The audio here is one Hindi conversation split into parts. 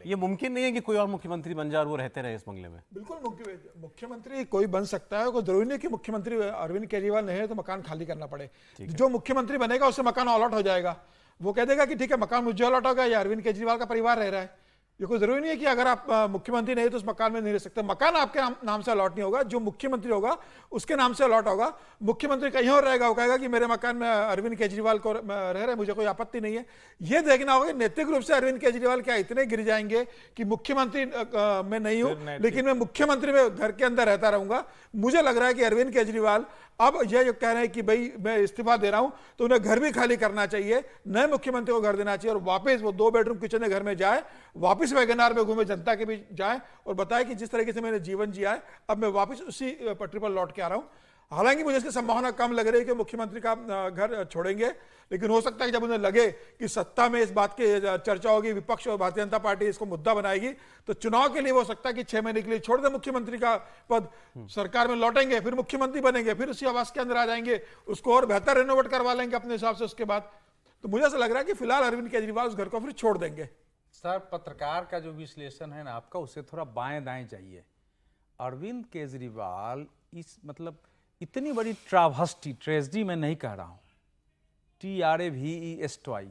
वाले। ये मुमकिन नहीं है कि कोई और मुख्यमंत्री बन जाए और वो रहते रहे इस बंगले में? बिल्कुल मुख्यमंत्री कोई बन सकता है, कोई जरूरी नहीं कि मुख्यमंत्री अरविंद केजरीवाल नहीं है तो मकान खाली करना पड़े। जो मुख्यमंत्री बनेगा उससे मकान अलॉट हो जाएगा। वो कह देगा कि ठीक है मकान मुझे अलॉट होगा या अरविंद केजरीवाल का परिवार रह रहा है। ये कोई जरूरी नहीं है कि अगर आप मुख्यमंत्री नहीं तो उस मकान में नहीं रह सकते। मकान आपके नाम से अलॉट नहीं होगा, जो मुख्यमंत्री होगा उसके नाम से अलॉट होगा। मुख्यमंत्री कहीं और रहेगा, वो कहेगा कि मेरे मकान में अरविंद केजरीवाल को रह रहे, मुझे कोई आपत्ति नहीं है। ये देखना होगा नैतिक रूप से अरविंद केजरीवाल क्या इतने गिर जाएंगे कि मुख्यमंत्री मैं नहीं हूं लेकिन मैं मुख्यमंत्री में घर के अंदर रहता रहूंगा। मुझे लग रहा है कि अरविंद केजरीवाल अब ये जो कह रहे हैं कि भाई मैं इस्तीफा दे रहा हूं तो उन्हें घर भी खाली करना चाहिए, नए मुख्यमंत्री को घर देना चाहिए और वापस वो 2 बेडरूम किचन घर में जाए, वापस वैगनार में घूमे, जनता के बीच जाए और बताए कि जिस तरीके से मैंने जीवन जिया है अब मैं वापस उसी पटरी पर लौट के आ रहा हूं। हालांकि मुझे इसकी संभावना कम लग रही है कि मुख्यमंत्री का घर छोड़ेंगे, लेकिन हो सकता है कि जब उन्हें लगे कि सत्ता में इस बात की चर्चा होगी, विपक्ष और भारतीय जनता पार्टी इसको मुद्दा बनाएगी, तो चुनाव के लिए हो सकता है कि 6 महीने के लिए छोड़ दे मुख्यमंत्री का पद, सरकार में लौटेंगे, फिर मुख्यमंत्री बनेंगे, फिर उसी आवास के अंदर आ जाएंगे, उसको और बेहतर रेनोवेट करवा लेंगे अपने हिसाब से उसके बाद। तो मुझे ऐसा लग रहा है कि फिलहाल अरविंद केजरीवाल उस घर को फिर छोड़ देंगे। सर, पत्रकार का जो विश्लेषण है ना आपका, उसे थोड़ा बाएं दाएं चाहिए। अरविंद केजरीवाल इस मतलब इतनी बड़ी ट्रेजेडी मैं नहीं कह रहा हूं, TRAVESTY,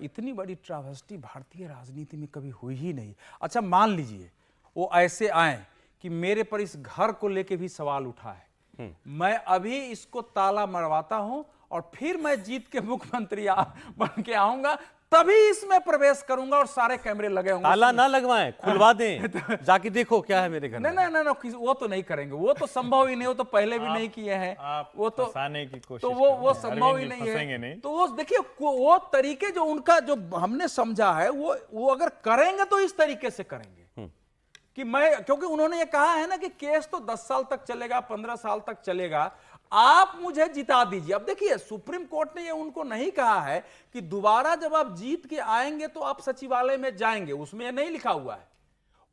इतनी बड़ी ट्रावेस्टी भारतीय राजनीति में कभी हुई ही नहीं। अच्छा मान लीजिए वो ऐसे आए कि मेरे पर इस घर को लेके भी सवाल उठा है, मैं अभी इसको ताला मरवाता हूं और फिर मैं जीत के मुख्यमंत्री बन के आऊंगा, तभी इसमें प्रवेश करूंगा और सारे कैमरे लगे होंगे। ताला ना लगवाएं, खुलवा दें, जाके देखो क्या है मेरे घर में। नहीं, वो तो नहीं करेंगे, वो तो संभव ही नहीं, वो तो पहले भी नहीं किए हैं, वो तो फंसाने की कोशिश, तो वो संभव ही नहीं है। तो वो देखिए वो तरीके जो उनका जो हमने समझा है वो अगर करेंगे तो इस तरीके से करेंगे कि क्योंकि उन्होंने ये कहा है ना कि केस तो 10 साल तक चलेगा, 15 साल तक चलेगा, आप मुझे जिता दीजिए। अब देखिए सुप्रीम कोर्ट ने ये उनको नहीं कहा है कि दोबारा जब आप जीत के आएंगे तो आप सचिवालय में जाएंगे, उसमें ये नहीं लिखा हुआ है।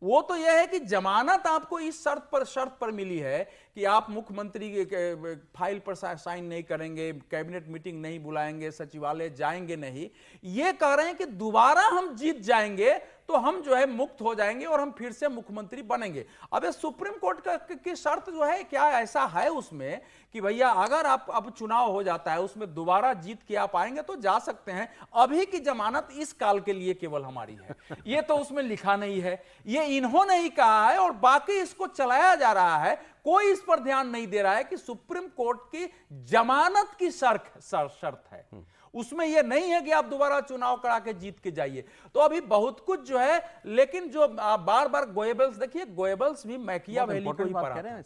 वो तो यह है कि जमानत आपको इस शर्त पर मिली है कि आप मुख्यमंत्री के फाइल पर साइन नहीं करेंगे, कैबिनेट मीटिंग नहीं बुलाएंगे, सचिवालय जाएंगे नहीं। ये कह रहे हैं कि दोबारा हम जीत जाएंगे तो हम जो है मुक्त हो जाएंगे और हम फिर से मुख्यमंत्री बनेंगे। अब ये सुप्रीम कोर्ट की शर्त जो है, क्या ऐसा है उसमें कि भैया अगर आप अब चुनाव हो जाता है उसमें दोबारा जीत के आप आएंगे तो जा सकते हैं, अभी की जमानत इस काल के लिए केवल हमारी है। ये तो उसमें लिखा नहीं है, ये इन्होंने ही कहा है और बाकी इसको चलाया जा रहा है। कोई इस पर ध्यान नहीं दे रहा है कि सुप्रीम कोर्ट की जमानत की शर्त है, उसमें यह नहीं है कि आप दोबारा चुनाव करा के जीत के जाइए। तो अभी बहुत कुछ जो है, लेकिन जो बार बार गोएबल्स, देखिए गोएबल्स भी मैकियावेली को ही पढ़ा है।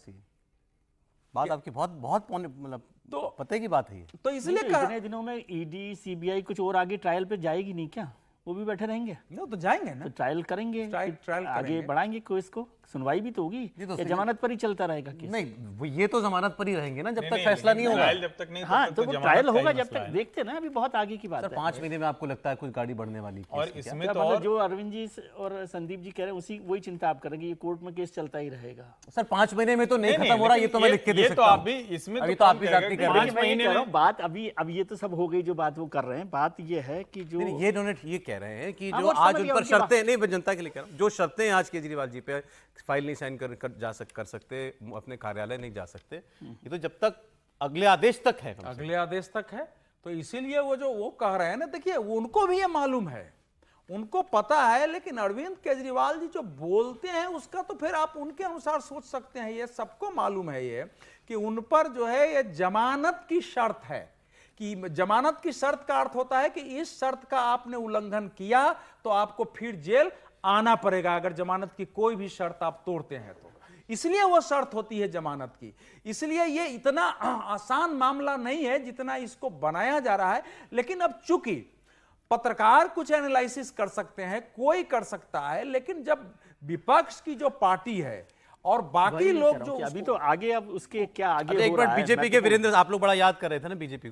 बात आपकी बहुत मतलब तो पते की बात है। तो इसलिए इतने दिनों में ईडी सीबीआई कुछ और आगे ट्रायल पे जाएगी नहीं क्या? वो भी बैठे रहेंगे? नहीं तो जाएंगे ना, तो ट्रायल करेंगे, ट्रायल आगे बढ़ाएंगे केस को, सुनवाई भी तो होगी। तो जमानत पर ही चलता रहेगा केस? नहीं, ये तो जमानत पर ही रहेंगे ना जब तक फैसला नहीं होगा। जब तक नहीं, हाँ तो ट्रायल होगा जब तक, देखते ना, अभी बहुत आगे की बात है। 5 महीने में आपको लगता है कुछ गाड़ी बढ़ने वाली? और इसमें तो जो अरविंद जी और संदीप जी कह रहे हैं वही चिंता आप करेंगे, ये कोर्ट में केस चलता ही रहेगा। सर 5 महीने में तो नहीं खत्म हो रहा, ये तो मैं लिख के दे सकता हूं। अभी तो आप भी जाती कर रहे हैं बात। अब ये तो सब हो गई जो बात वो कर रहे हैं। बात ये है कि जो ये कह रहे हैं कि जो आज उन पर शर्तें, नहीं जनता के लिए कह रहा हूं, जो शर्तें आज केजरीवाल जी पे फाइल नहीं साइन कर सकते, अपने कार्यालय नहीं जा सकते, ये तो जब तक अगले आदेश तक है, अगले आदेश तक है। तो इसीलिए वो कह रहे हैं ना, देखिए उनको भी ये मालूम है, उनको पता है, लेकिन अरविंद केजरीवाल जी जो बोलते हैं उसका तो फिर आप उनके अनुसार सोच सकते हैं। ये सबको मालूम है ये कि उन पर जो है ये जमानत की शर्त है, कि जमानत की शर्त का अर्थ होता है कि इस शर्त का आपने उल्लंघन किया तो आपको फिर जेल आना पड़ेगा, अगर जमानत की कोई भी शर्त आप तोड़ते हैं तो। इसलिए वो शर्त होती है जमानत की। इसलिए ये इतना आसान मामला नहीं है जितना इसको बनाया जा रहा है। लेकिन अब चूंकि पत्रकार कुछ एनालिसिस कर सकते हैं, कोई कर सकता है, लेकिन जब विपक्ष की जो पार्टी है और बाकी लोग जो अभी तो आगे, अब उसके क्या आगे हो रहा है। एक बार बीजेपी के वीरेंद्र, आप लोग बड़ा याद कर रहे थे ना बीजेपी को,